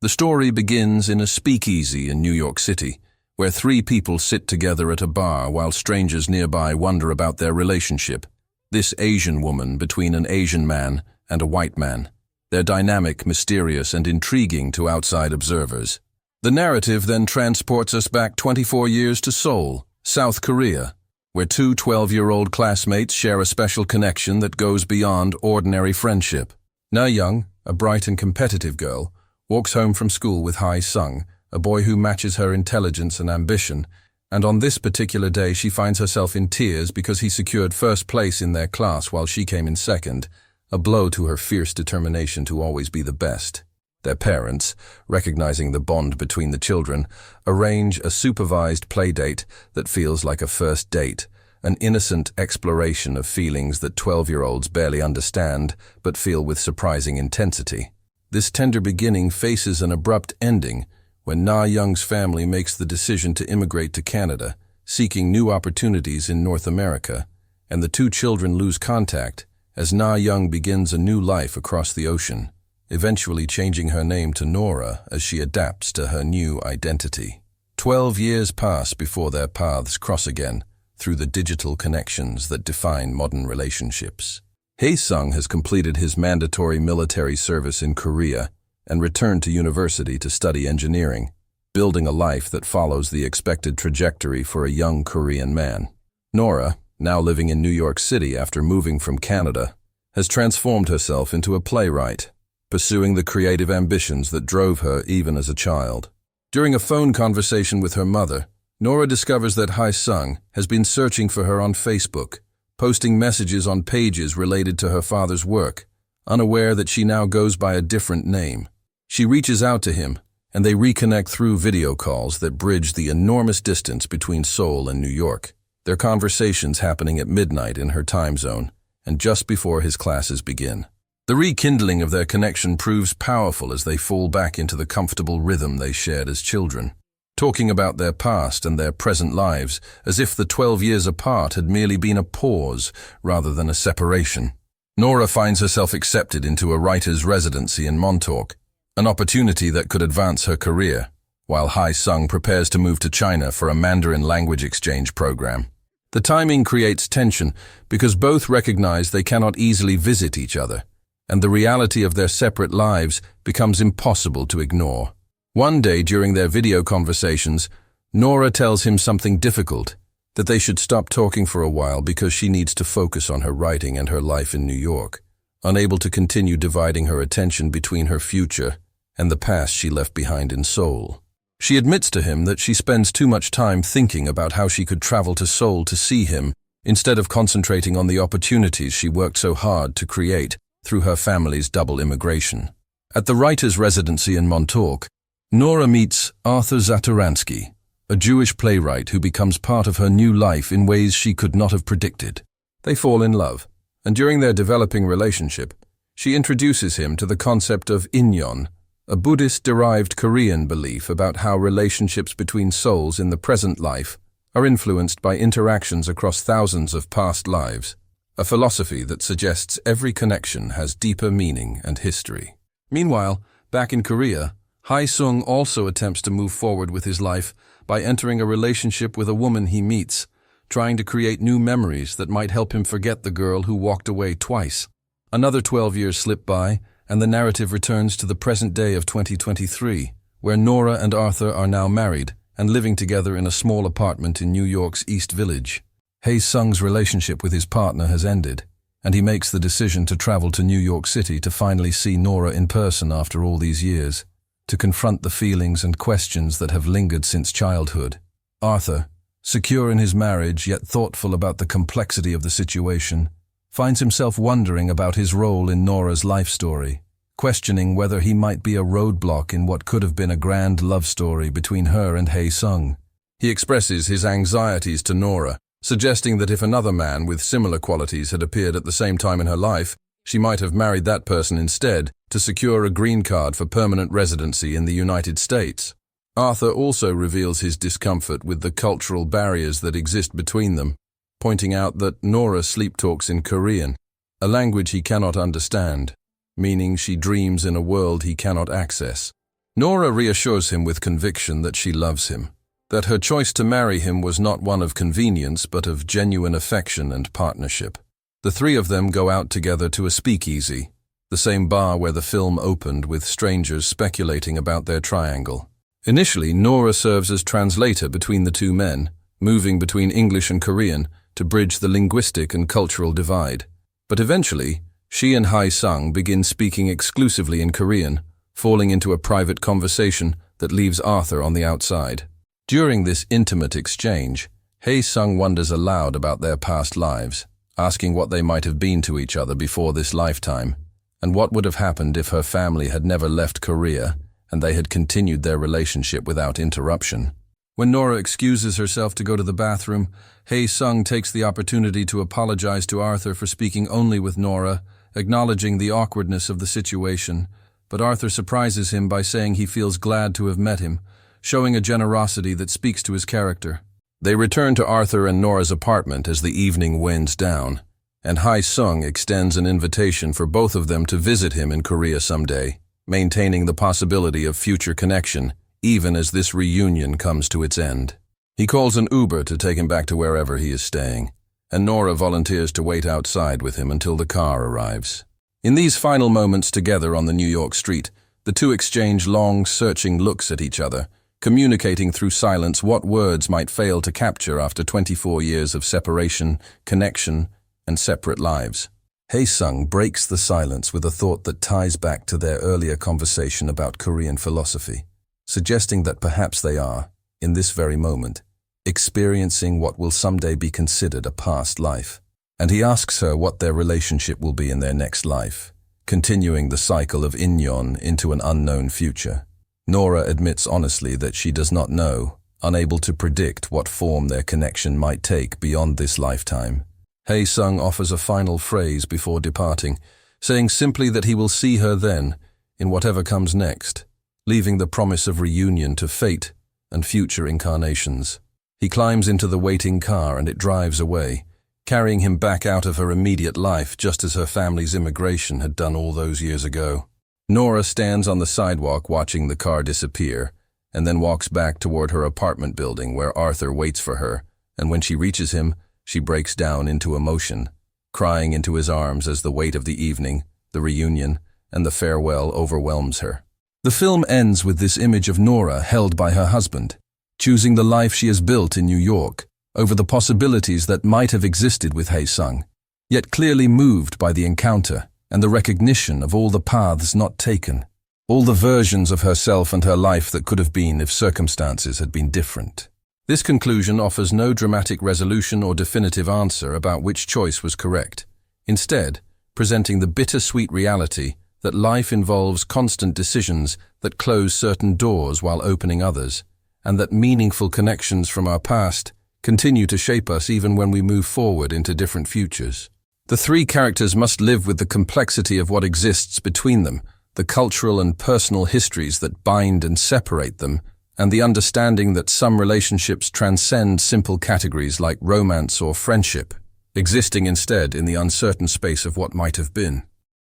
The story begins in a speakeasy in New York City, where three people sit together at a bar while strangers nearby wonder about their relationship. This Asian woman between an Asian man and a white man. Their dynamic, mysterious, and intriguing to outside observers. The narrative then transports us back 24 years to Seoul, South Korea, where two 12-year-old classmates share a special connection that goes beyond ordinary friendship. Na Young, a bright and competitive girl, walks home from school with Hae Sung, a boy who matches her intelligence and ambition, and on this particular day she finds herself in tears because he secured first place in their class while she came in second, a blow to her fierce determination to always be the best. Their parents, recognizing the bond between the children, arrange a supervised playdate that feels like a first date, an innocent exploration of feelings that 12-year-olds barely understand but feel with surprising intensity. This tender beginning faces an abrupt ending when Na Young's family makes the decision to immigrate to Canada, seeking new opportunities in North America, and the two children lose contact as Na Young begins a new life across the ocean, eventually changing her name to Nora as she adapts to her new identity. 12 years pass before their paths cross again through the digital connections that define modern relationships. Hae Sung has completed his mandatory military service in Korea and returned to university to study engineering, building a life that follows the expected trajectory for a young Korean man. Nora, now living in New York City after moving from Canada, has transformed herself into a playwright, pursuing the creative ambitions that drove her even as a child. During a phone conversation with her mother, Nora discovers that Hae Sung has been searching for her on Facebook, posting messages on pages related to her father's work, unaware that she now goes by a different name. She reaches out to him, and they reconnect through video calls that bridge the enormous distance between Seoul and New York, their conversations happening at midnight in her time zone, and just before his classes begin. The rekindling of their connection proves powerful as they fall back into the comfortable rhythm they shared as children, talking about their past and their present lives as if the 12 years apart had merely been a pause rather than a separation. Nora finds herself accepted into a writer's residency in Montauk, an opportunity that could advance her career, while Hae Sung prepares to move to China for a Mandarin language exchange program. The timing creates tension because both recognize they cannot easily visit each other, and the reality of their separate lives becomes impossible to ignore. One day during their video conversations, Nora tells him something difficult, that they should stop talking for a while because she needs to focus on her writing and her life in New York, unable to continue dividing her attention between her future and the past she left behind in Seoul. She admits to him that she spends too much time thinking about how she could travel to Seoul to see him, instead of concentrating on the opportunities she worked so hard to create through her family's double immigration. At the writer's residency in Montauk, Nora meets Arthur Zataransky, a Jewish playwright who becomes part of her new life in ways she could not have predicted. They fall in love, and during their developing relationship, she introduces him to the concept of inyeon, a Buddhist-derived Korean belief about how relationships between souls in the present life are influenced by interactions across thousands of past lives, a philosophy that suggests every connection has deeper meaning and history. Meanwhile, back in Korea, Hae Sung also attempts to move forward with his life by entering a relationship with a woman he meets, trying to create new memories that might help him forget the girl who walked away twice. Another 12 years slip by, and the narrative returns to the present day of 2023, where Nora and Arthur are now married and living together in a small apartment in New York's East Village. Hae Sung's relationship with his partner has ended, and he makes the decision to travel to New York City to finally see Nora in person after all these years, to confront the feelings and questions that have lingered since childhood. Arthur, secure in his marriage yet thoughtful about the complexity of the situation, finds himself wondering about his role in Nora's life story, questioning whether he might be a roadblock in what could have been a grand love story between her and Hae Sung. He expresses his anxieties to Nora, suggesting that if another man with similar qualities had appeared at the same time in her life, she might have married that person instead to secure a green card for permanent residency in the United States. Arthur also reveals his discomfort with the cultural barriers that exist between them, pointing out that Nora sleep talks in Korean, a language he cannot understand, meaning she dreams in a world he cannot access. Nora reassures him with conviction that she loves him, that her choice to marry him was not one of convenience but of genuine affection and partnership. The three of them go out together to a speakeasy, the same bar where the film opened, with strangers speculating about their triangle. Initially, Nora serves as translator between the two men, moving between English and Korean to bridge the linguistic and cultural divide. But eventually, she and Hae Sung begin speaking exclusively in Korean, falling into a private conversation that leaves Arthur on the outside. During this intimate exchange, Hae Sung wonders aloud about their past lives, asking what they might have been to each other before this lifetime, and what would have happened if her family had never left Korea and they had continued their relationship without interruption. When Nora excuses herself to go to the bathroom, Hae Sung takes the opportunity to apologize to Arthur for speaking only with Nora, acknowledging the awkwardness of the situation, but Arthur surprises him by saying he feels glad to have met him, showing a generosity that speaks to his character. They return to Arthur and Nora's apartment as the evening winds down, and Hae Sung extends an invitation for both of them to visit him in Korea someday, maintaining the possibility of future connection, even as this reunion comes to its end. He calls an Uber to take him back to wherever he is staying, and Nora volunteers to wait outside with him until the car arrives. In these final moments together on the New York street, the two exchange long, searching looks at each other, communicating through silence what words might fail to capture after 24 years of separation, connection, and separate lives. Hae Sung breaks the silence with a thought that ties back to their earlier conversation about Korean philosophy, suggesting that perhaps they are, in this very moment, experiencing what will someday be considered a past life. And he asks her what their relationship will be in their next life, continuing the cycle of inyeon into an unknown future. Nora admits honestly that she does not know, unable to predict what form their connection might take beyond this lifetime. Hae Sung offers a final phrase before departing, saying simply that he will see her then, in whatever comes next, leaving the promise of reunion to fate and future incarnations. He climbs into the waiting car and it drives away, carrying him back out of her immediate life just as her family's immigration had done all those years ago. Nora stands on the sidewalk watching the car disappear, and then walks back toward her apartment building where Arthur waits for her, and when she reaches him, she breaks down into emotion, crying into his arms as the weight of the evening, the reunion, and the farewell overwhelms her. The film ends with this image of Nora held by her husband, choosing the life she has built in New York over the possibilities that might have existed with Hae Sung, yet clearly moved by the encounter and the recognition of all the paths not taken, all the versions of herself and her life that could have been if circumstances had been different. This conclusion offers no dramatic resolution or definitive answer about which choice was correct, instead presenting the bittersweet reality that life involves constant decisions that close certain doors while opening others, and that meaningful connections from our past continue to shape us even when we move forward into different futures. The three characters must live with the complexity of what exists between them, the cultural and personal histories that bind and separate them, and the understanding that some relationships transcend simple categories like romance or friendship, existing instead in the uncertain space of what might have been.